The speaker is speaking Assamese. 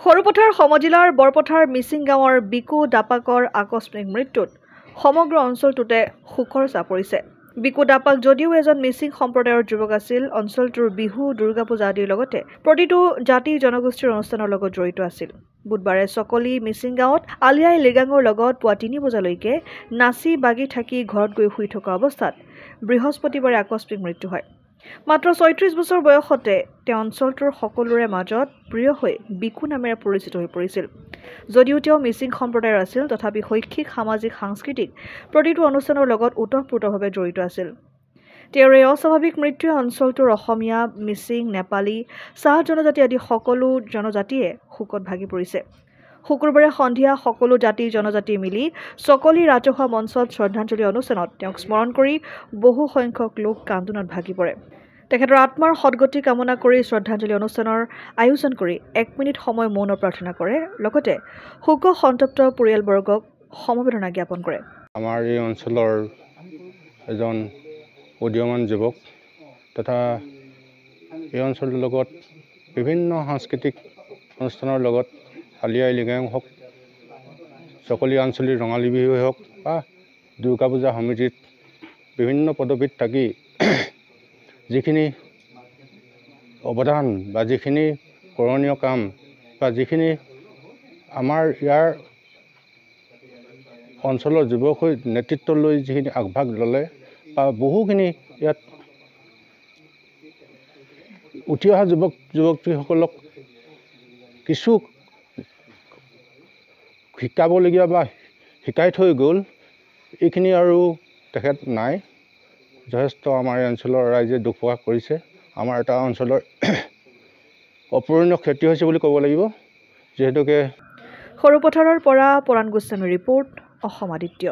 সৰুপথাৰ সমজিলাৰ বৰপথাৰ মিচিং গাঁৱৰ বিকু দাপাকৰ আকস্মিক মৃত্যুত সমগ্ৰ অঞ্চলটোতে শোকৰ ছাঁ পৰিছে। বিকু দাপাক যদিও এজন মিচিং সম্প্ৰদায়ৰ যুৱক আছিল, অঞ্চলটোৰ বিহু, দুৰ্গা পূজা আদিৰ লগতে প্ৰতিটো জাতি জনগোষ্ঠীৰ অনুষ্ঠানৰ লগত জড়িত আছিল। বুধবাৰে চকলি মিচিং গাঁৱত আলি আই লৃগাঙৰ লগত পুৱা ৩ বজালৈকে নাচি বাগি থাকি ঘৰত গৈ শুই থকা অৱস্থাত বৃহস্পতিবাৰে আকস্মিক মৃত্যু হয়। মাত্ৰ ৩৬ বছৰ বয়সতে তেওঁ অঞ্চলটোৰ সকলোৰে মাজত প্ৰিয় হৈ বিকু নামেৰে পৰিচিত হৈ পৰিছিল। যদিও তেওঁ মিচিং সম্প্ৰদায়ৰ আছিল, তথাপি শৈক্ষিক, সামাজিক, সাংস্কৃতিক প্ৰতিটো অনুষ্ঠানৰ লগত ওতঃপ্ৰোতভাৱে জড়িত আছিল। তেওঁৰ এই অস্বাভাৱিক মৃত্যুৱে অঞ্চলটোৰ অসমীয়া, মিচিং, নেপালী, চাহ জনজাতি আদি সকলো জনজাতিয়ে শোকত ভাগি পৰিছে। শুকুৰবাৰে সন্ধিয়া সকলো জাতি জনজাতি মিলি চকলি ৰাজহুৱা মঞ্চত শ্ৰদ্ধাঞ্জলি অনুষ্ঠানত তেওঁক স্মৰণ কৰি বহু সংখ্যক লোক কান্দোনত ভাগি পৰে। তেখেতৰ আত্মাৰ সদগতি কামনা কৰি শ্ৰদ্ধাঞ্জলি অনুষ্ঠানৰ আয়োজন কৰি ১ মিনিট সময় মৌন প্ৰাৰ্থনা কৰে, লগতে শোক সন্তপ্ত পৰিয়ালবৰ্গক সমবেদনা জ্ঞাপন কৰে। আমাৰ এই অঞ্চলৰ এজন উদীয়মান যুৱক তথা এই অঞ্চলটোৰ লগত বিভিন্ন সাংস্কৃতিক অনুষ্ঠানৰ লগত আলি আই লৃগাং হওক, চকলি আঞ্চলিক ৰঙালী বিহুৱে হওক বা দুৰ্গা পূজা সমিতিত বিভিন্ন পদবীত থাকি যিখিনি অৱদান বা যিখিনি কৰণীয় কাম বা যিখিনি আমাৰ ইয়াৰ অঞ্চলৰ যুৱক হৈ নেতৃত্ব লৈ যিখিনি আগভাগ ল'লে বা বহুখিনি ইয়াত উঠি অহা যুৱক যুৱতীসকলক কিছু শিকাবলগীয়া বা শিকাই থৈ গ'ল, এইখিনি আৰু তেখেত নাই। যথেষ্ট আমাৰ এই অঞ্চলৰ ৰাইজে দুখ প্ৰকাশ কৰিছে। আমাৰ এটা অঞ্চলৰ অপূৰণীয় ক্ষতি হৈছে বুলি ক'ব লাগিব। যিহেতুকে সৰুপথাৰৰ পৰা পৰাণ গোস্বামীৰ ৰিপৰ্ট, অসম আদিত্য।